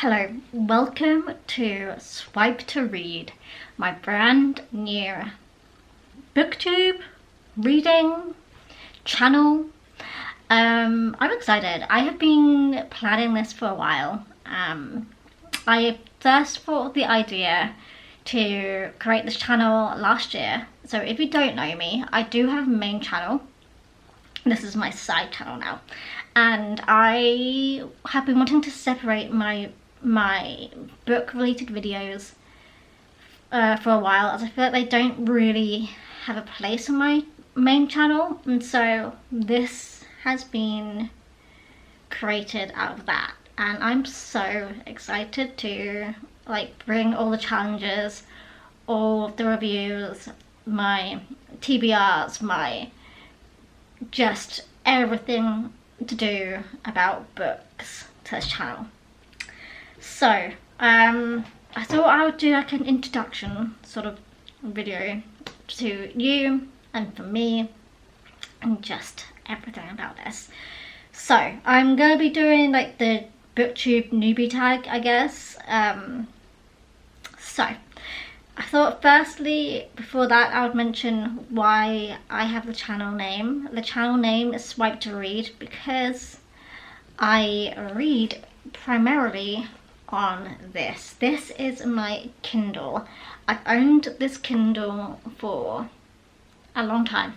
Hello, welcome to Swipe to Read, my brand new booktube reading channel. I'm excited. I have been planning this for a while. I first thought of the idea to create this channel last year. So if you don't know me, I do have a main channel. This is my side channel now, and I have been wanting to separate my book related videos for a while, as I feel like they don't really have a place on my main channel, and so this has been created out of that, and I'm so excited to bring all the challenges, all of the reviews, my TBRs, my just everything to do about books to this channel. So I thought I would do like an introduction sort of video to you and for me and just everything about this. So I'm gonna be doing like the BookTube newbie tag, I guess. So I thought firstly, before that, I would mention why I have the channel name. The channel name is Swipe to Read because I read primarily on this. This is my Kindle. I've owned this Kindle for a long time.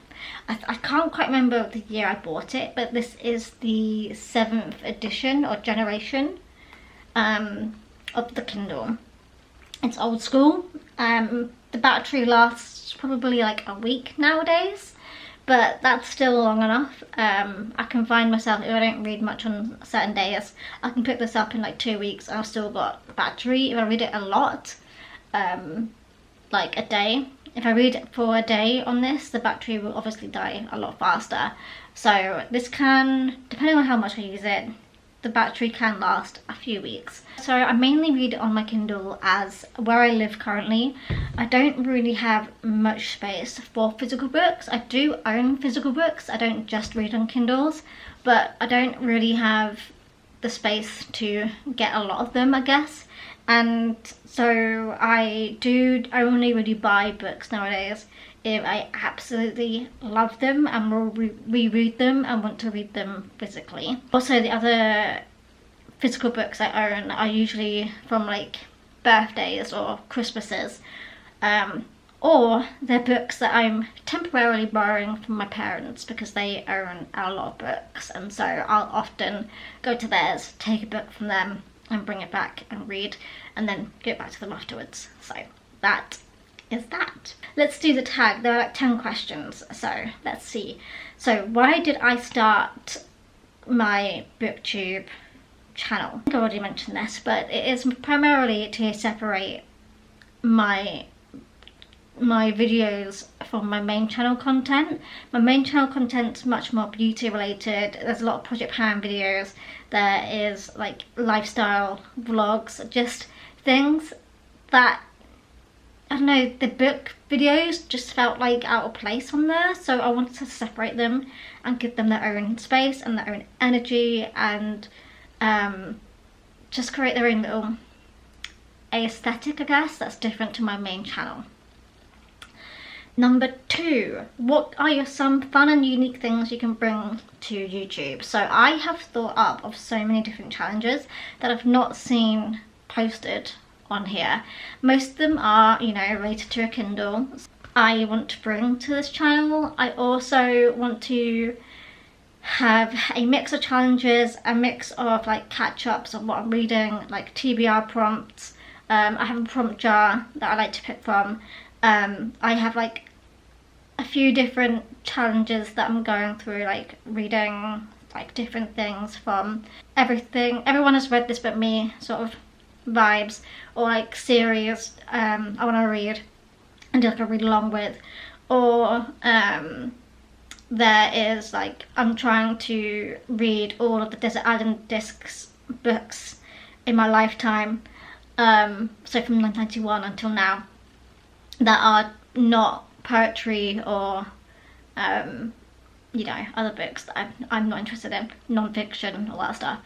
I can't quite remember the year I bought it, but this is the 7th edition or generation of the Kindle. It's old school. The battery lasts probably like a week nowadays, but that's still long enough. I can find myself, if I don't read much on certain days, I can pick this up in like 2 weeks and I've still got battery. If I read it a lot, like a day, if I read for a day on this, the battery will obviously die a lot faster. So this can, depending on how much I use it, the battery can last a few weeks. So I mainly read it on my Kindle, as where I live currently, I don't really have much space for physical books. I do own physical books, I don't just read on Kindles, but I don't really have the space to get a lot of them, I guess. And so I do only really buy books nowadays if I absolutely love them and will reread them and want to read them physically. Also, the other physical books I own are usually from like birthdays or Christmases, or they're books that I'm temporarily borrowing from my parents because they own a lot of books, and so I'll often go to theirs, take a book from them and bring it back and read, and then get back to them afterwards. So that is that. Let's do the tag. There are like 10 questions, so let's see. So why did I start my BookTube channel? I think I already mentioned this, but it is primarily to separate my videos from my main channel content. My main channel content's much more beauty related. There's a lot of Project Pan videos. There is like lifestyle vlogs, just things that, I don't know, the book videos just felt like out of place on there, so I wanted to separate them and give them their own space and their own energy, and just create their own little aesthetic, I guess, that's different to my main channel. Number 2, what are some fun and unique things you can bring to YouTube? So I have thought up of so many different challenges that I've not seen posted on here. Most of them are, you know, related to a Kindle. I want to bring to this channel. I also want to have a mix of challenges, a mix of like catch-ups of what I'm reading, like TBR prompts. I have a prompt jar that I like to pick from. I have like a few different challenges that I'm going through, like reading like different things from everything. Everyone has read this but me sort of vibes, or like series I want to read and do like a read along with, or there is like I'm trying to read all of the Desert Island Discs books in my lifetime, so from 1991 until now, that are not poetry or you know, other books that I'm not interested in, non-fiction, all that stuff.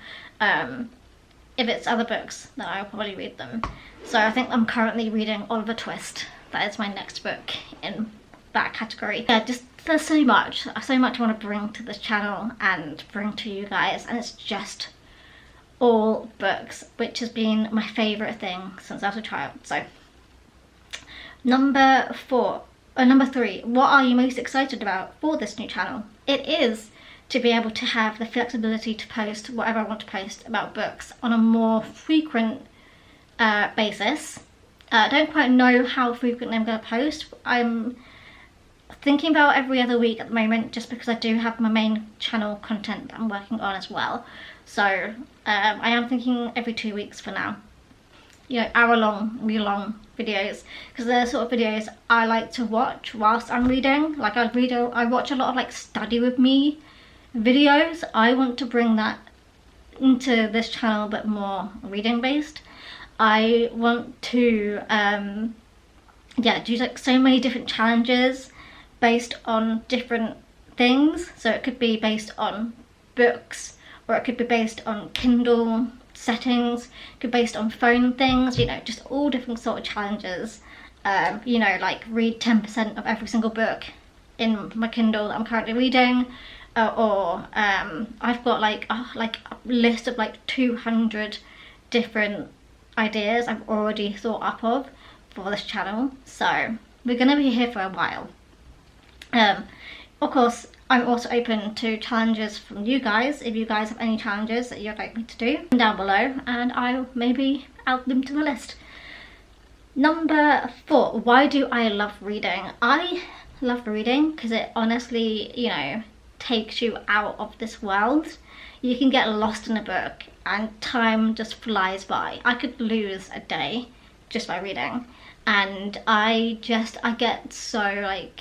if it's other books, then I'll probably read them. So I think I'm currently reading Oliver Twist. That is my next book in that category. Yeah, just there's so much I want to bring to this channel and bring to you guys, and it's just all books, which has been my favourite thing since I was a child. So number 3, what are you most excited about for this new channel? It is to be able to have the flexibility to post whatever I want to post about books on a more frequent basis. I don't quite know how frequently I'm going to post. I'm thinking about every other week at the moment, just because I do have my main channel content that I'm working on as well. So I am thinking every 2 weeks for now. You know, hour-long, really-long videos, because they're the sort of videos I like to watch whilst I'm reading. Like I watch a lot of like study with me videos. I want to bring that into this channel, but more reading based. I want to do like so many different challenges based on different things. So it could be based on books, or it could be based on Kindle settings, it could be based on phone things, you know, just all different sort of challenges. You know, like read 10% of every single book in my Kindle that I'm currently reading, or I've got like a list of like 200 different ideas I've already thought up of for this channel. So we're gonna be here for a while. Of course, I'm also open to challenges from you guys. If you guys have any challenges that you'd like me to do, down below, and I'll maybe add them to the list. Number 4, why do I love reading? I love reading because it honestly, you know, takes you out of this world. You can get lost in a book and time just flies by. I could lose a day just by reading, and I get so like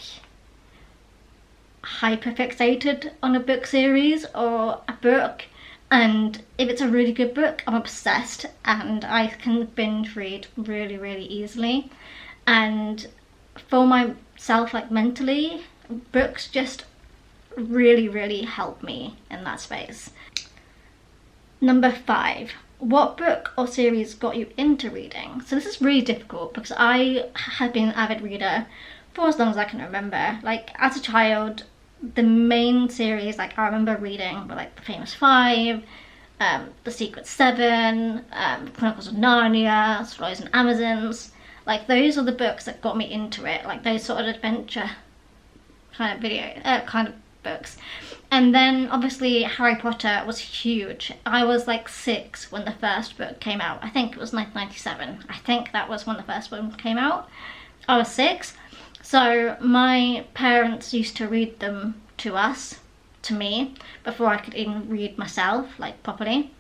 hyper fixated on a book series or a book, and if it's a really good book, I'm obsessed, and I can binge read really, really easily. And for myself, like mentally, books just really, really help me in that space. Number 5, what book or series got you into reading? So this is really difficult because I have been an avid reader for as long as I can remember. Like as a child, the main series like I remember reading were like The Famous Five, The Secret Seven, Chronicles of Narnia, Stories and Amazons. Like those are the books that got me into it, like those sort of adventure kind of books. And then obviously Harry Potter was huge. I was like 6 when the first book came out. I think it was 1997. I think that was when the first one came out. I was 6. So my parents used to read them to me, before I could even read myself, like properly.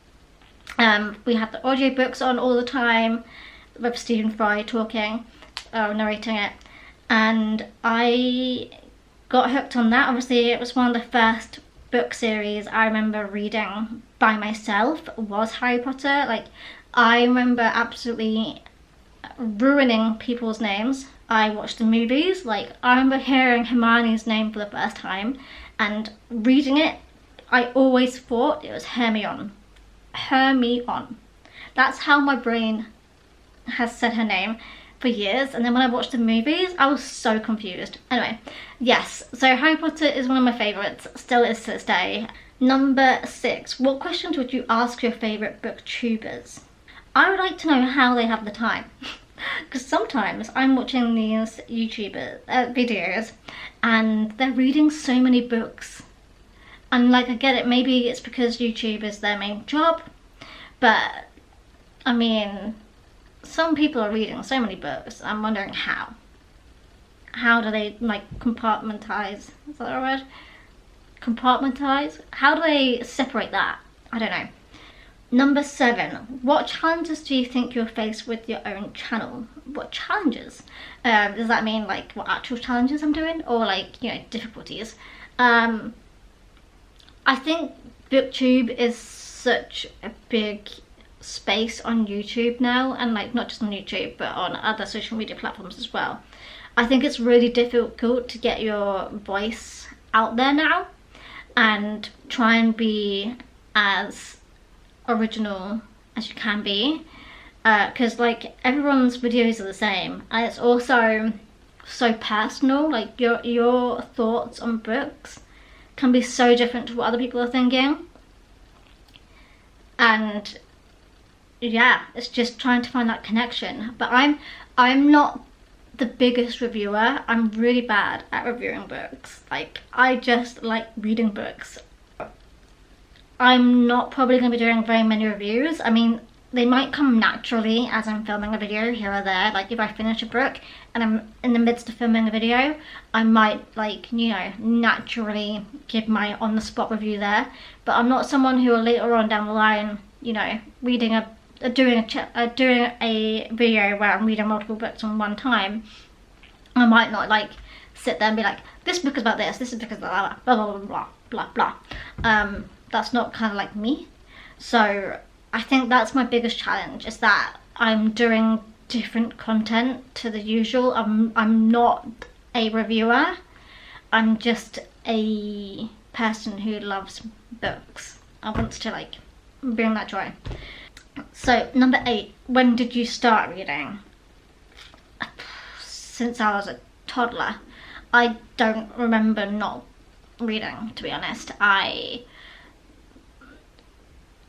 We had the audiobooks on all the time, with Stephen Fry talking, narrating it, and I got hooked on that. Obviously it was one of the first book series I remember reading by myself was Harry Potter. Like I remember absolutely ruining people's names. I watched the movies, like I remember hearing Hermione's name for the first time and reading it. I always thought it was Hermione. That's how my brain has said her name for years, and then when I watched the movies I was so confused. Anyway, yes, so Harry Potter is one of my favourites, still is to this day. Number 6, what questions would you ask your favourite booktubers? I would like to know how they have the time. Because sometimes I'm watching these YouTuber videos and they're reading so many books, and like I get it, maybe it's because YouTube is their main job, but I mean some people are reading so many books. I'm wondering how do they like compartmentalize, is that a word? Compartmentalize? How do they separate that? I don't know. Number 7, what challenges do you think you'll face with your own channel? What challenges? Does that mean like what actual challenges I'm doing, or like, you know, difficulties? I think BookTube is such a big space on YouTube now, and like not just on YouTube but on other social media platforms as well. I think it's really difficult to get your voice out there now and try and be as original as you can be, because like everyone's videos are the same, and it's also so personal. Like your thoughts on books can be so different to what other people are thinking, and yeah, it's just trying to find that connection. But I'm not the biggest reviewer. I'm really bad at reviewing books. Like, I just like reading books. I'm not probably going to be doing very many reviews. I mean, they might come naturally as I'm filming a video here or there. Like, if I finish a book and I'm in the midst of filming a video, I might, like, you know, naturally give my on-the-spot review there. But I'm not someone who will later on down the line, you know, doing a video where I'm reading multiple books on one time. I might not like sit there and be like, this book is about this is because blah blah blah blah blah blah. That's not kind of like me. So I think that's my biggest challenge, is that I'm doing different content to the usual. I'm not a reviewer. I'm just a person who loves books. I want to like bring that joy. So number 8, when did you start reading? Since I was a toddler. I don't remember not reading, to be honest. I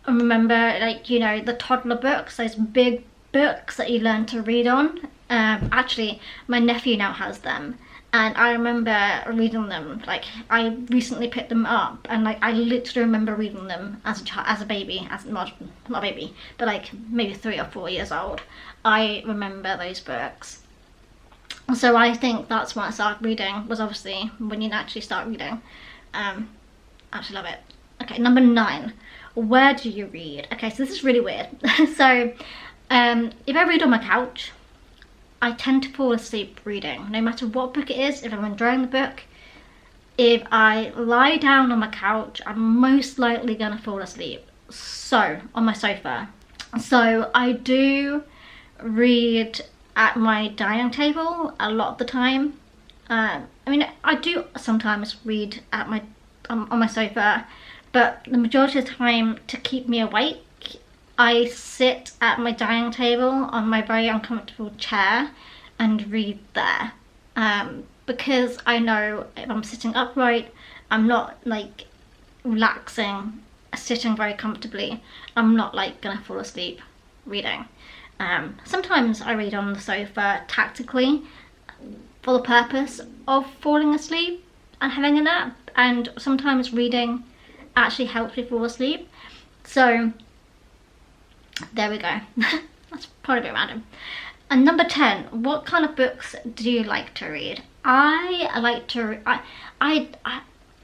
remember, like, you know, the toddler books, those big books that you learn to read on. Actually, my nephew now has them, and I remember reading them. Like, I recently picked them up, and like I literally remember reading them as a child, as a baby, as not a baby, but like maybe 3 or 4 years old. I remember those books. So I think that's when I started reading, was obviously when you actually start reading. I actually love it. Okay, number 9. Where do you read? Okay, so this is really weird. So if I read on my couch, I tend to fall asleep reading, no matter what book it is. If I'm enjoying the book, if I lie down on my couch, I'm most likely gonna fall asleep. So, on my sofa. So I do read at my dining table a lot of the time. I mean, I do sometimes read at my on my sofa, but the majority of the time, to keep me awake, I sit at my dining table on my very uncomfortable chair and read there. Because I know if I'm sitting upright, I'm not like relaxing, sitting very comfortably, I'm not like gonna fall asleep reading. Sometimes I read on the sofa tactically for the purpose of falling asleep and having a nap, and sometimes reading actually helps me fall asleep. So there we go. That's probably a bit random. And number 10, what kind of books do you like to read? I like to I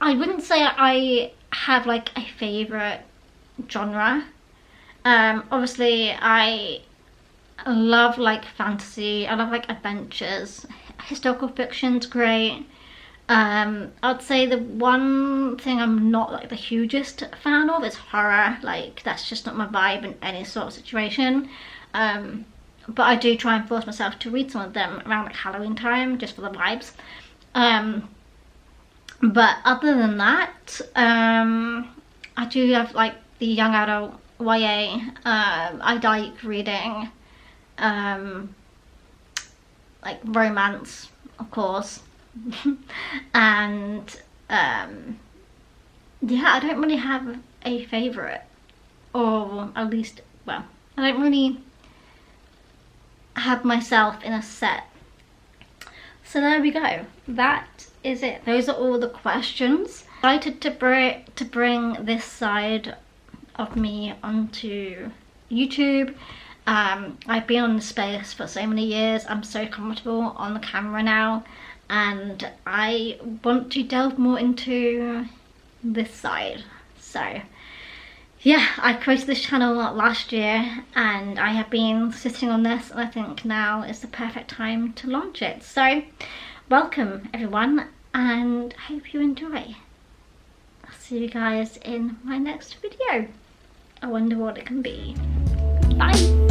wouldn't say I have like a favorite genre. Obviously I love like fantasy, I love like adventures, historical fiction's great. I'd say the one thing I'm not like the hugest fan of is horror. Like, that's just not my vibe in any sort of situation. But I do try and force myself to read some of them around like Halloween time, just for the vibes. But other than that, I do have like the young adult YA. I like reading like romance, of course. And yeah, I don't really have a favourite, or at least, well, I don't really have myself in a set. So there we go, that is it. Those are all the questions. I excited to bring this side of me onto YouTube. I've been on the space for so many years. I'm so comfortable on the camera now, and I want to delve more into this side. So yeah, I created this channel last year, and I have been sitting on this, and I think now is the perfect time to launch it. So welcome everyone, and I hope you enjoy. I'll see you guys in my next video. I wonder what it can be. Bye.